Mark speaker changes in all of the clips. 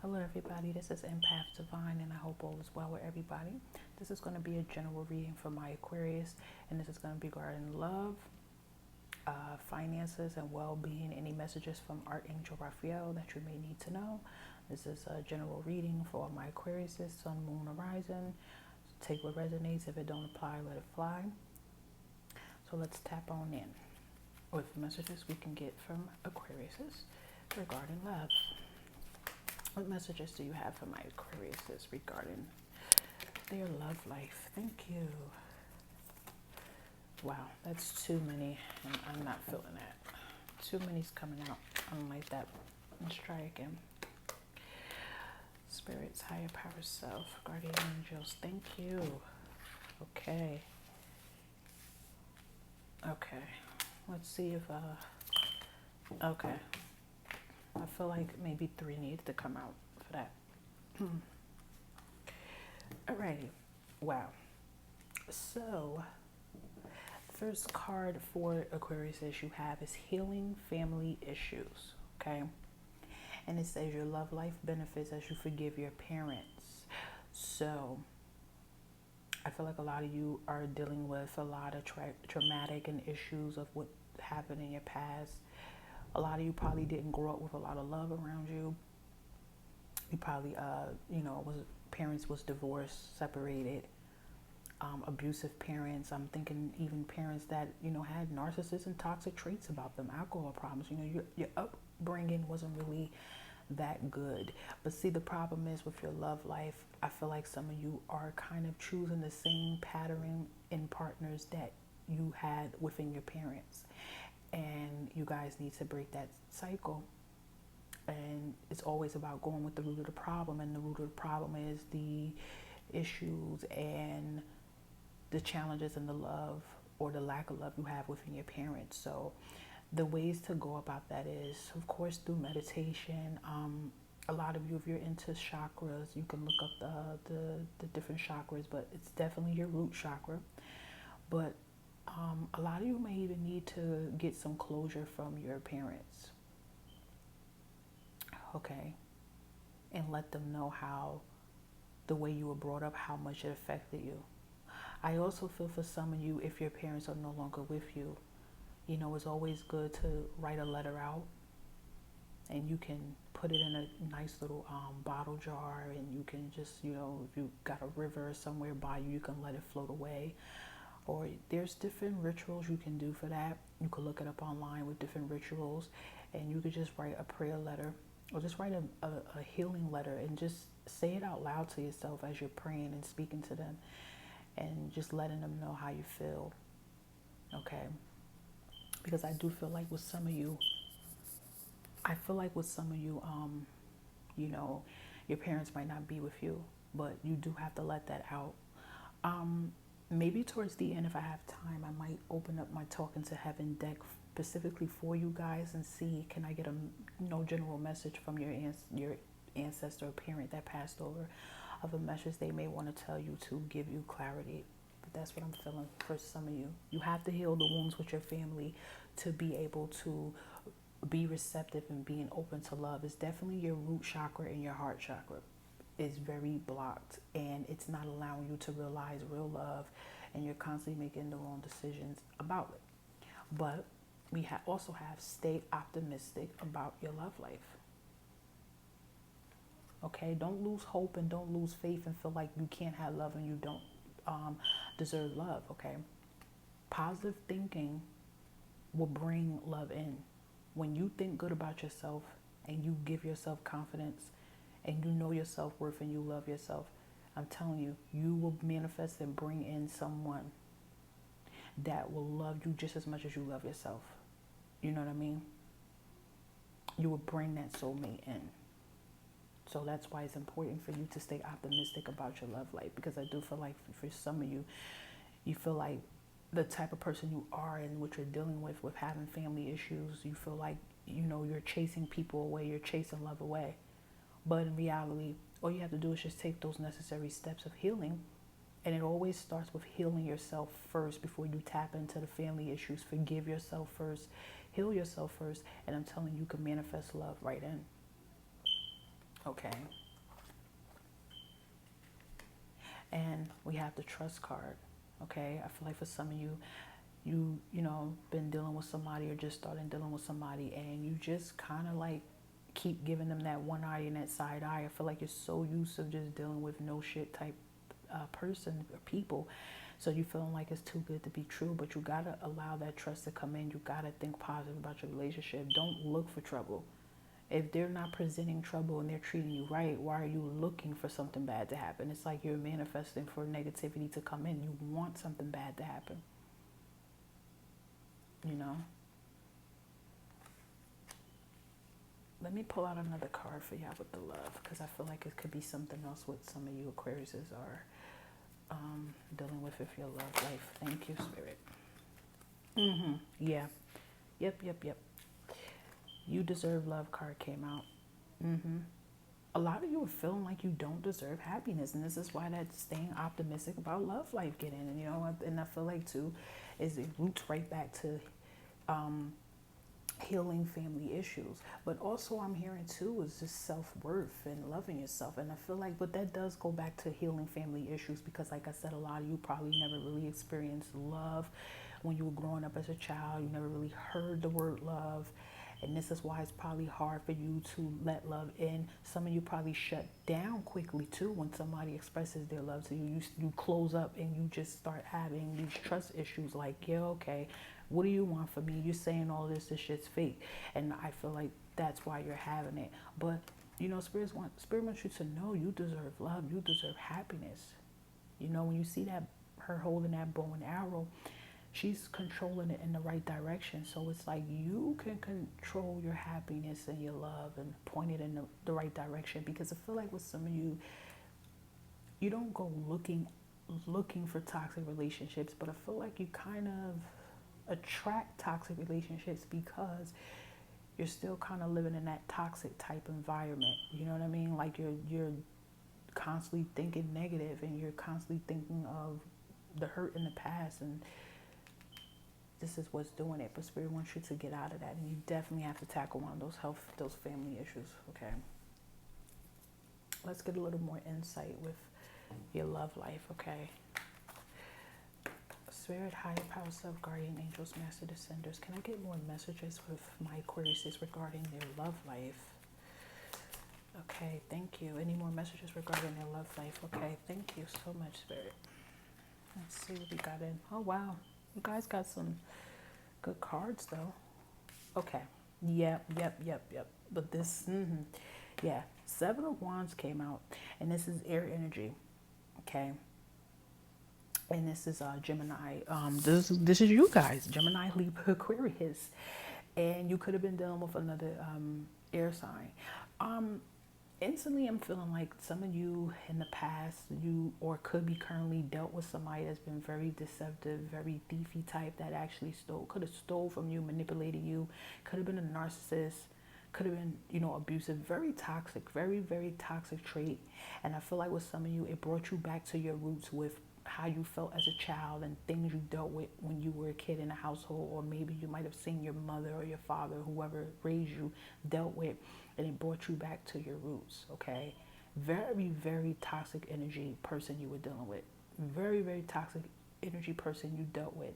Speaker 1: Hello, everybody. This is Empath Divine, and I hope all is well with everybody. This is going to be a general reading for my Aquarius, and this is going to be regarding love, finances, and well-being. Any messages from Archangel Raphael that you may need to know. This is a general reading for my Aquarius, Sun, Moon, Horizon. Take what resonates. If it don't apply, let it fly. So let's tap on in with messages we can get from Aquarius regarding love. What messages do you have for my Aquariuses regarding their love life? Thank you. Wow, that's too many, and I'm not feeling that. Too many's coming out. I don't like that. Let's try again. Spirits, higher power self, guardian angels. Thank you. Okay. Okay. Let's see if, okay. I feel like maybe 3 needs to come out for that. Alrighty. Wow. So, first card for Aquarius is you have is healing family issues. Okay. And it says your love life benefits as you forgive your parents. So, I feel like a lot of you are dealing with a lot of traumatic and issues of what happened in your past. A lot of you probably didn't grow up with a lot of love around you. You probably, parents was divorced, separated, abusive parents. I'm thinking even parents that, had narcissism and toxic traits about them, alcohol problems. Your upbringing wasn't really that good. But see, the problem is with your love life, I feel like some of you are kind of choosing the same pattern in partners that you had within your parents. And you guys need to break that cycle. And it's always about going with the root of the problem. And the root of the problem is the issues and the challenges and the love or the lack of love you have within your parents. So the ways to go about that is, of course, through meditation. A lot of you, if you're into chakras, you can look up the different chakras, but it's definitely your root chakra. But a lot of you may even need to get some closure from your parents, okay? And let them know how the way you were brought up, how much it affected you. I also feel for some of you, if your parents are no longer with you, it's always good to write a letter out, and you can put it in a nice little bottle jar, and you can just, if you got a river somewhere by you, you can let it float away. Or there's different rituals you can do for that. You could look it up online with different rituals, and you could just write a prayer letter or just write a healing letter and just say it out loud to yourself as you're praying and speaking to them and just letting them know how you feel, okay? Because I do feel like with some of you, your parents might not be with you, but you do have to let that out. Maybe towards the end, if I have time, I might open up my Talking to Heaven deck specifically for you guys and see, can I get a general message from your ancestor or parent that passed over, of a message they may want to tell you to give you clarity. But that's what I'm feeling for some of you. You have to heal the wounds with your family to be able to be receptive and being open to love. It's definitely your root chakra and your heart chakra is very blocked, and it's not allowing you to realize real love, and you're constantly making the wrong decisions about it. But we also have stay optimistic about your love life. Okay, don't lose hope and don't lose faith and feel like you can't have love and you don't deserve love. Okay, positive thinking will bring love in. When you think good about yourself and you give yourself confidence and you know your self-worth and you love yourself, I'm telling you, you will manifest and bring in someone that will love you just as much as you love yourself. You know what I mean? You will bring that soulmate in. So that's why it's important for you to stay optimistic about your love life, because I do feel like for some of you, you feel like the type of person you are and what you're dealing with having family issues, you feel like, you're chasing people away, you're chasing love away. But in reality, all you have to do is just take those necessary steps of healing. And it always starts with healing yourself first before you tap into the family issues. Forgive yourself first, heal yourself first, and I'm telling you, you can manifest love right in. Okay. And we have the trust card. Okay. I feel like for some of you, been dealing with somebody or just starting dealing with somebody, and you just kind of like keep giving them that one eye and that side eye. I feel like you're so used to just dealing with no shit type person or people, so you feeling like it's too good to be true. But you gotta allow that trust to come in. You gotta think positive about your relationship. Don't look for trouble. If they're not presenting trouble and they're treating you right, why are you looking for something bad to happen? It's like you're manifesting for negativity to come in. You want something bad to happen, you know? Let me pull out another card for y'all with the love, because I feel like it could be something else with some of you Aquariuses are dealing with your love life. Thank you, Spirit. Yeah. Yep. You deserve love card came out. A lot of you are feeling like you don't deserve happiness, and this is why that staying optimistic about love life get in. And and I feel like too, is it roots right back to healing family issues. But also I'm hearing too is just self-worth and loving yourself. And I feel like, but that does go back to healing family issues, because like I said, a lot of you probably never really experienced love when you were growing up as a child. You never really heard the word love. And this is why it's probably hard for you to let love in. Some of you probably shut down quickly too when somebody expresses their love to you. You close up and you just start having these trust issues like, yeah, okay, what do you want from me? You're saying all this shit's fake. And I feel like that's why you're having it. But, Spirit wants you to know you deserve love. You deserve happiness. When you see that, her holding that bow and arrow, she's controlling it in the right direction. So it's like you can control your happiness and your love and point it in the right direction. Because I feel like with some of you, you don't go looking for toxic relationships, but I feel like you kind of attract toxic relationships because you're still kind of living in that toxic type environment. You know what I mean? Like you're constantly thinking negative, and you're constantly thinking of the hurt in the past, and this is what's doing it. But Spirit wants you to get out of that, and you definitely have to tackle one of those family issues. Okay. Let's get a little more insight with your love life. Okay. Spirit, higher power, self, guardian angels, master descenders. Can I get more messages with my Aquariuses regarding their love life? Okay, thank you. Any more messages regarding their love life? Okay, thank you so much, Spirit. Let's see what we got in. Oh, wow. You guys got some good cards, though. Okay. Yep. But this, yeah. Seven of Wands came out, and this is air energy. Okay. And this is Gemini. This is you guys, Gemini, Libra, Aquarius. And you could have been dealing with another air sign. Instantly, I'm feeling like some of you in the past, or could be currently dealt with somebody that's been very deceptive, very thiefy type, that actually could have stole from you, manipulated you, could have been a narcissist, could have been, abusive, very toxic, very, very toxic trait. And I feel like with some of you, it brought you back to your roots with how you felt as a child and things you dealt with when you were a kid in a household, or maybe you might have seen your mother or your father, whoever raised you, dealt with, and it brought you back to your roots. Okay. Very, very toxic energy person you were dealing with. Very, very toxic energy person you dealt with.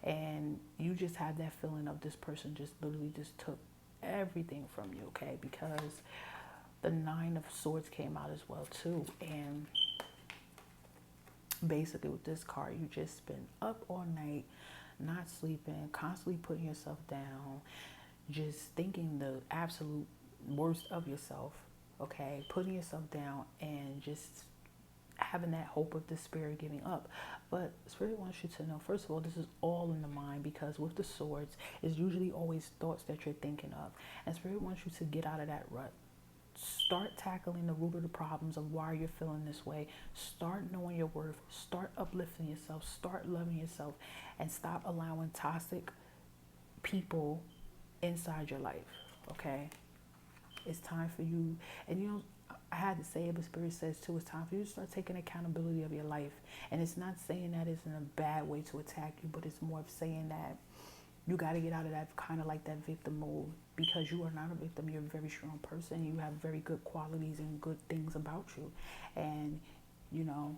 Speaker 1: And you just had that feeling of this person just literally just took everything from you. Okay. Because the Nine of Swords came out as well too. And basically with this card, you just been up all night, not sleeping, constantly putting yourself down, just thinking the absolute worst of yourself. Okay. Putting yourself down and just having that hope of despair, giving up. But Spirit wants you to know, first of all, this is all in the mind, because with the swords, it's usually always thoughts that you're thinking of. And Spirit wants you to get out of that rut. Start tackling the root of the problems of why you're feeling this way. Start knowing your worth. Start uplifting yourself. Start loving yourself. And stop allowing toxic people inside your life. Okay? It's time for you. And I had to say it, but Spirit says too, it's time for you to start taking accountability of your life. And it's not saying that it's in a bad way to attack you, but it's more of saying that You got to get out of that kind of like that victim mode, because you are not a victim. You're a very strong person. You have very good qualities and good things about you. And, you know,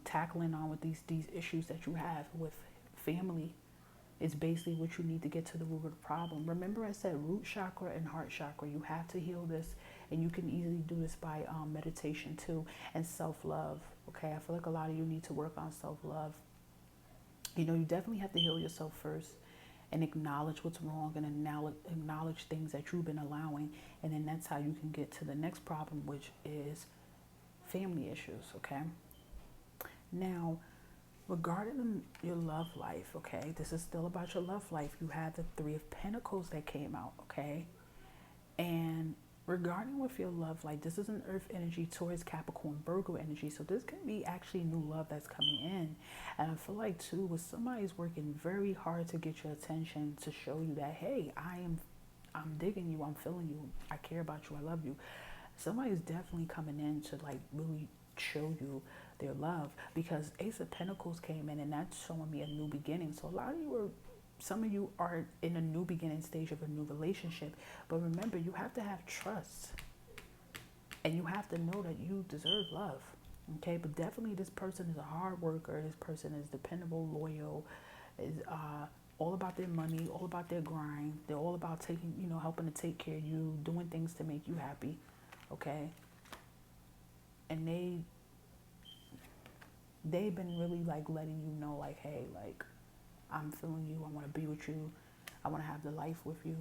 Speaker 1: tackling on with these issues that you have with family is basically what you need to get to the root of the problem. Remember, I said root chakra and heart chakra. You have to heal this, and you can easily do this by meditation too, and self-love. Okay, I feel like a lot of you need to work on self-love. You know, you definitely have to heal yourself first and acknowledge what's wrong, and acknowledge things that you've been allowing, and then that's how you can get to the next problem, which is family issues. Okay, now, regarding your love life, okay, this is still about your love life. You had the Three of Pentacles that came out, okay? And regarding with your love life, this is an Earth energy, Taurus, Capricorn, Virgo energy. So this can be actually new love that's coming in. And I feel like, too, with somebody's working very hard to get your attention, to show you that, hey, I'm digging you, I'm feeling you, I care about you, I love you. Somebody's definitely coming in to like really show you their love, because Ace of Pentacles came in, and that's showing me a new beginning. So some of you are in a new beginning stage of a new relationship. But remember, you have to have trust, and you have to know that you deserve love. Okay, but definitely this person is a hard worker. This person is dependable, loyal, is all about their money, all about their grind. They're all about helping to take care of you, doing things to make you happy. Okay, and they've been really like letting you know, like, hey, like, I'm feeling you, I want to be with you, I want to have the life with you.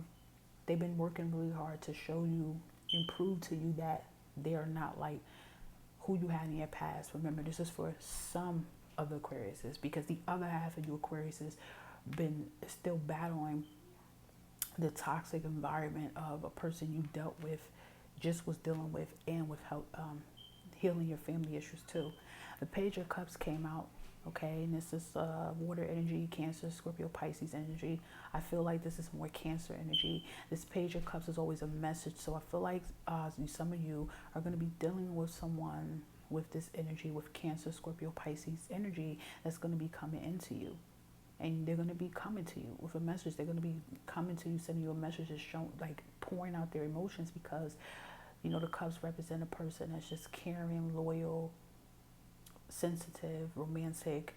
Speaker 1: They've been working really hard to show you and prove to you that they are not like who you had in your past. Remember, this is for some of the Aquariuses, because the other half of you Aquariuses been still battling the toxic environment of a person you dealt with, just was dealing with, and with help healing your family issues too. The Page of Cups came out, okay, and this is water energy, Cancer, Scorpio, Pisces energy. I feel like this is more Cancer energy. This Page of Cups is always a message, so I feel like some of you are going to be dealing with someone with this energy, with Cancer, Scorpio, Pisces energy, that's going to be coming into you. And they're going to be coming to you with a message. They're going to be coming to you, sending you a message, like pouring out their emotions, because the Cups represent a person that's just caring, loyal, sensitive, romantic.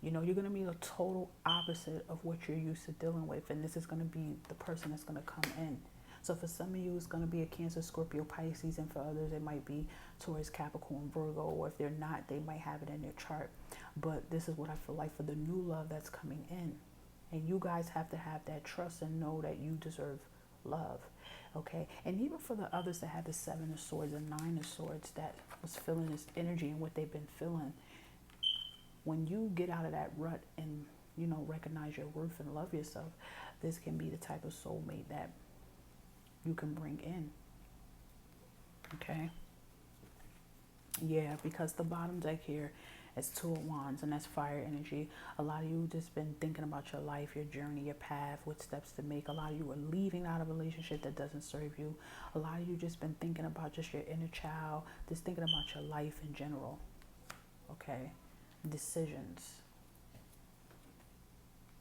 Speaker 1: You're going to be the total opposite of what you're used to dealing with, and this is going to be the person that's going to come in. So for some of you, it's going to be a Cancer, Scorpio, Pisces, and for others, it might be Taurus, Capricorn, Virgo, or if they're not, they might have it in their chart. But this is what I feel like for the new love that's coming in. And you guys have to have that trust and know that you deserve love. Okay, and even for the others that had the Seven of Swords and Nine of Swords that was feeling this energy and what they've been feeling, when you get out of that rut and recognize your worth and love yourself, this can be the type of soulmate that you can bring in. Okay, yeah, because the bottom deck here is Two of Wands, and that's fire energy. A lot of you just been thinking about your life, your journey, your path, what steps to make. A lot of you are leaving out of a relationship that doesn't serve you. A lot of you just been thinking about just your inner child, just thinking about your life in general. Okay, decisions.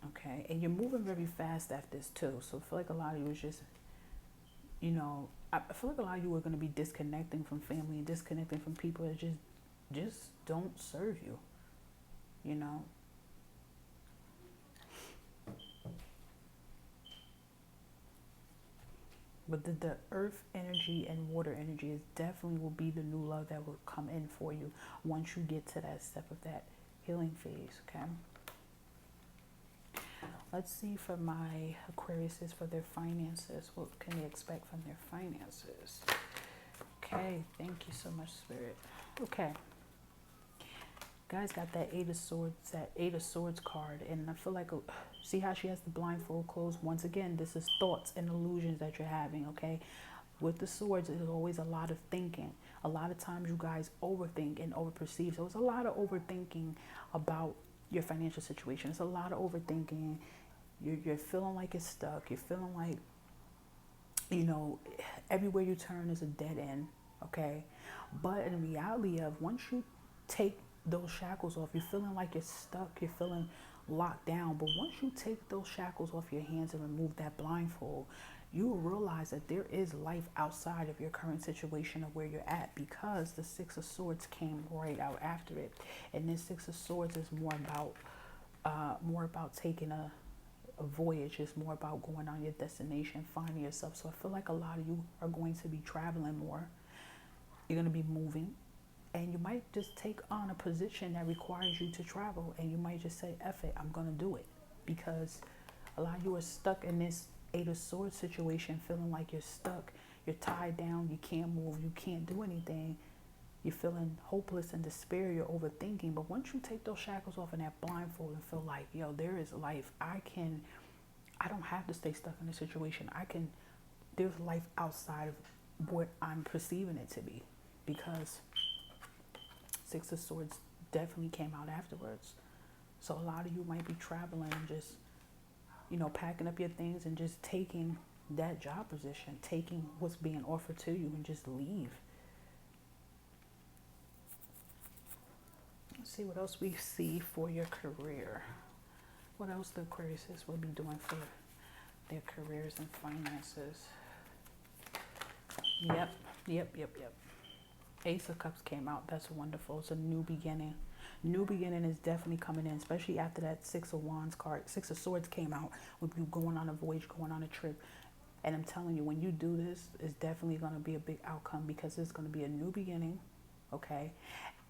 Speaker 1: Okay, and you're moving very fast after this too. So I feel like a lot of you is just, I feel like a lot of you are going to be disconnecting from family and disconnecting from people that just don't serve you, But the earth energy and water energy is definitely will be the new love that will come in for you once you get to that step of that healing phase, okay? Let's see for my Aquariuses, for their finances. What can they expect from their finances? Okay, thank you so much, Spirit. Okay. Guys got that Eight of Swords card, and I feel like, see how she has the blindfold closed? Once again, this is thoughts and illusions that you're having, okay? With the swords, there's always a lot of thinking. A lot of times you guys overthink and overperceive. So it's a lot of overthinking about your financial situation. It's a lot of overthinking. You're feeling like it's stuck. You're feeling like, everywhere you turn is a dead end, okay? But in reality of, once you take those shackles off, you're feeling like you're stuck, you're feeling locked down. But once you take those shackles off your hands and remove that blindfold, you will realize that there is life outside of your current situation of where you're at, because the Six of Swords came right out after it. And this Six of Swords is more about taking a voyage. It's more about going on your destination, finding yourself. So I feel like a lot of you are going to be traveling more. You're going to be moving, and you might just take on a position that requires you to travel, and you might just say, F it, I'm going to do it. Because a lot of you are stuck in this Eight of Swords situation, feeling like you're stuck, you're tied down, you can't move, you can't do anything. You're feeling hopeless and despair, you're overthinking. But once you take those shackles off and that blindfold and feel like, yo, there is life. I don't have to stay stuck in this situation. There's life outside of what I'm perceiving it to be. Because Six of Swords definitely came out afterwards. So a lot of you might be traveling and just, packing up your things and just taking that job position, taking what's being offered to you and just leave. Let's see what else we see for your career. What else the Aquariuses will be doing for their careers and finances. Yep. Ace of Cups came out. That's wonderful. It's a new beginning. New beginning is definitely coming in, especially after that Six of Wands card. Six of Swords came out with you going on a voyage, going on a trip. And I'm telling you, when you do this, it's definitely going to be a big outcome, because it's going to be a new beginning, okay?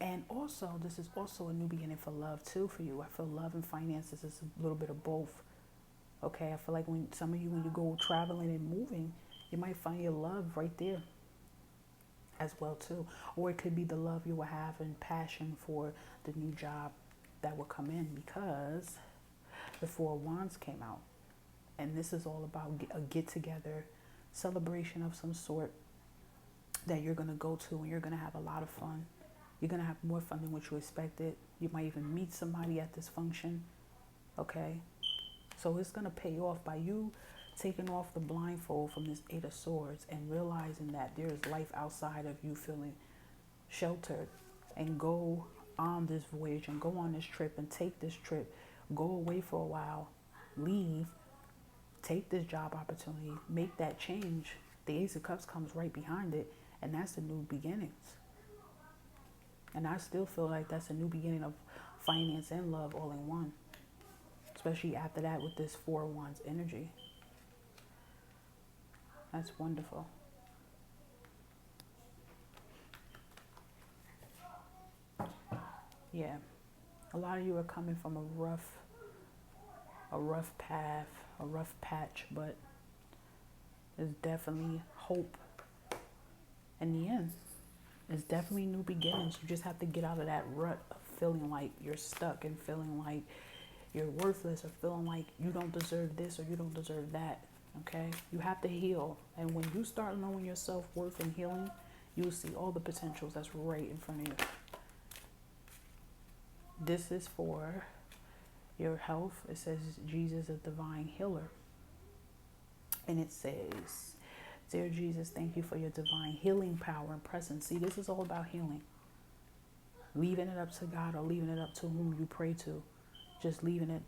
Speaker 1: And also, this is also a new beginning for love, too, for you. I feel love and finances is a little bit of both, okay? I feel like when you go traveling and moving, you might find your love right there as well, too. Or it could be the love you will have and passion for the new job that will come in, because the Four of Wands came out. And this is all about a get-together, celebration of some sort that you're going to go to, and you're going to have a lot of fun. You're going to have more fun than what you expected. You might even meet somebody at this function, okay? So it's going to pay off by you taking off the blindfold from this Eight of Swords and realizing that there's life outside of you feeling sheltered, and go on this voyage and go on this trip and take this trip. Go away for a while, leave, take this job opportunity, make that change. The Ace of Cups comes right behind it, and that's the new beginnings. And I still feel like that's a new beginning of finance and love all in one, especially after that with this Four of Wands energy. That's wonderful. Yeah, a lot of you are coming from a rough path, a rough patch, but there's definitely hope in the end. It's definitely new beginnings. You just have to get out of that rut of feeling like you're stuck and feeling like you're worthless, or feeling like you don't deserve this or you don't deserve that, okay? You have to heal. And when you start knowing your self-worth and healing, you'll see all the potentials that's right in front of you. This is for your health. It says Jesus is divine healer. And it says, Dear Jesus, thank you for your divine healing power and presence. See, this is all about healing. Leaving it up to God, or leaving it up to whom you pray to. Just leaving it.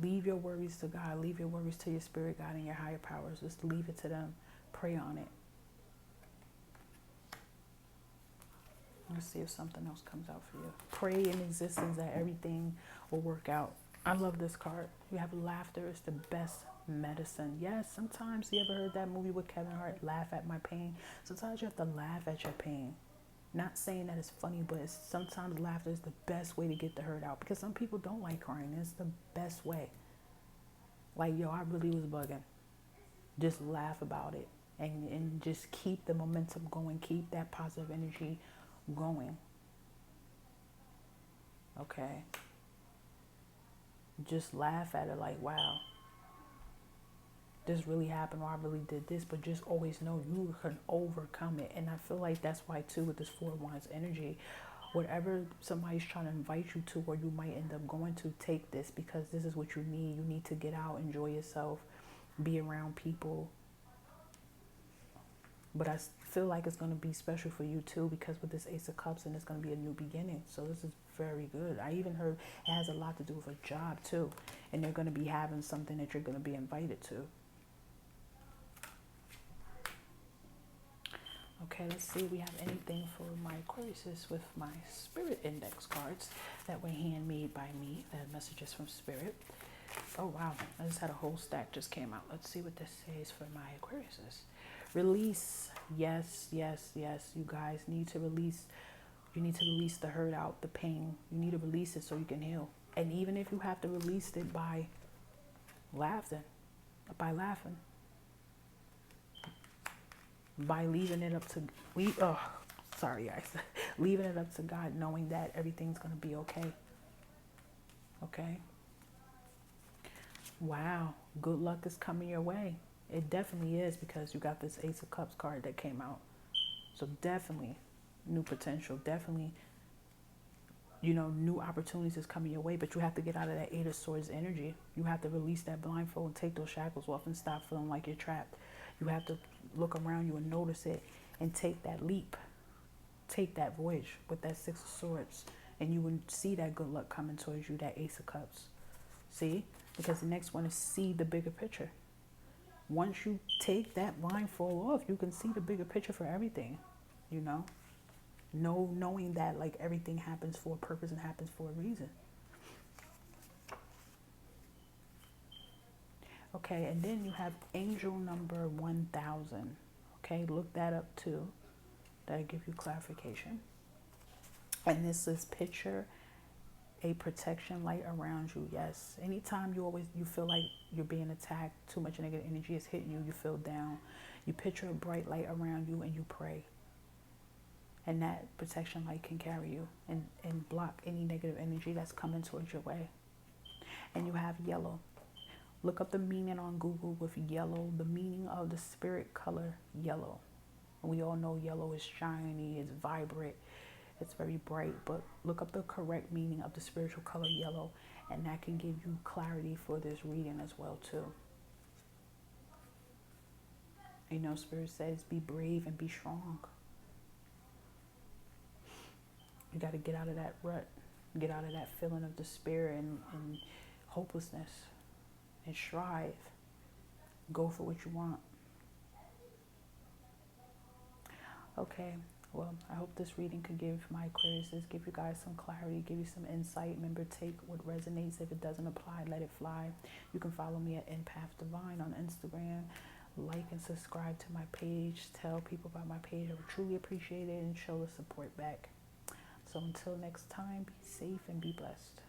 Speaker 1: Leave your worries to God. Leave your worries to your spirit guide and your higher powers. Just leave it to them. Pray on it. Let's see if something else comes out for you. Pray in existence that everything will work out. I love this card. You have laughter. It's the best medicine. Yes, sometimes, you ever heard that movie with Kevin Hart, Laugh at My Pain? Sometimes you have to laugh at your pain. Not saying that it's funny, but sometimes laughter is the best way to get the hurt out, because some people don't like crying. It's the best way. Like, yo, I really was bugging. Just laugh about it, and just keep the momentum going. Keep that positive energy going. Okay? Just laugh at it like, wow, this really happened, or I really did this. But just always know you can overcome it. And I feel like that's why, too, with this Four of Wands energy, whatever somebody's trying to invite you to, or you might end up going to, take this, because this is what you need. You need to get out, enjoy yourself, be around people. But I feel like it's going to be special for you, too, because with this Ace of Cups, and it's going to be a new beginning. So this is very good. I even heard it has a lot to do with a job too. And they're going to be having something that you're going to be invited to. Okay, let's see if we have anything for my Aquariuses with my Spirit Index cards that were handmade by me. That messages from Spirit. Oh, wow. I just had a whole stack just came out. Let's see what this says for my Aquariuses. Release. Yes, yes, yes. You guys need to release. You need to release the hurt out, the pain. You need to release it so you can heal. And even if you have to release it by laughing, by leaving it up to, sorry guys, leaving it up to God, knowing that everything's going to be okay. Okay. Wow. Good luck is coming your way. It definitely is, because you got this Ace of Cups card that came out. So definitely new potential, definitely, new opportunities is coming your way, but you have to get out of that Eight of Swords energy. You have to release that blindfold and take those shackles off and stop feeling like you're trapped. You have to look around you and notice it and take that leap. Take that voyage with that Six of Swords, and you will see that good luck coming towards you, that Ace of Cups. See? Because the next one is see the bigger picture. Once you take that blindfold off, you can see the bigger picture for everything, knowing that like everything happens for a purpose and happens for a reason. Okay, and then you have angel number 1000. Okay, look that up too. That'll give you clarification. And this is picture a protection light around you. Yes, anytime you feel like you're being attacked, too much negative energy is hitting you, you feel down, you picture a bright light around you and you pray. And that protection light can carry you and block any negative energy that's coming towards your way. And you have yellow. Look up the meaning on Google with yellow, the meaning of the spirit color yellow. We all know yellow is shiny, it's vibrant, it's very bright, but look up the correct meaning of the spiritual color yellow, and that can give you clarity for this reading as well too. Spirit says be brave and be strong. You got to get out of that rut, get out of that feeling of despair and hopelessness, and strive. Go for what you want. Okay, well, I hope this reading could give my Aquariuses, give you guys some clarity, give you some insight. Remember, take what resonates. If it doesn't apply, let it fly. You can follow me at Empath Divine on Instagram. Like and subscribe to my page. Tell people about my page. I would truly appreciate it, and show the support back. So until next time, be safe and be blessed.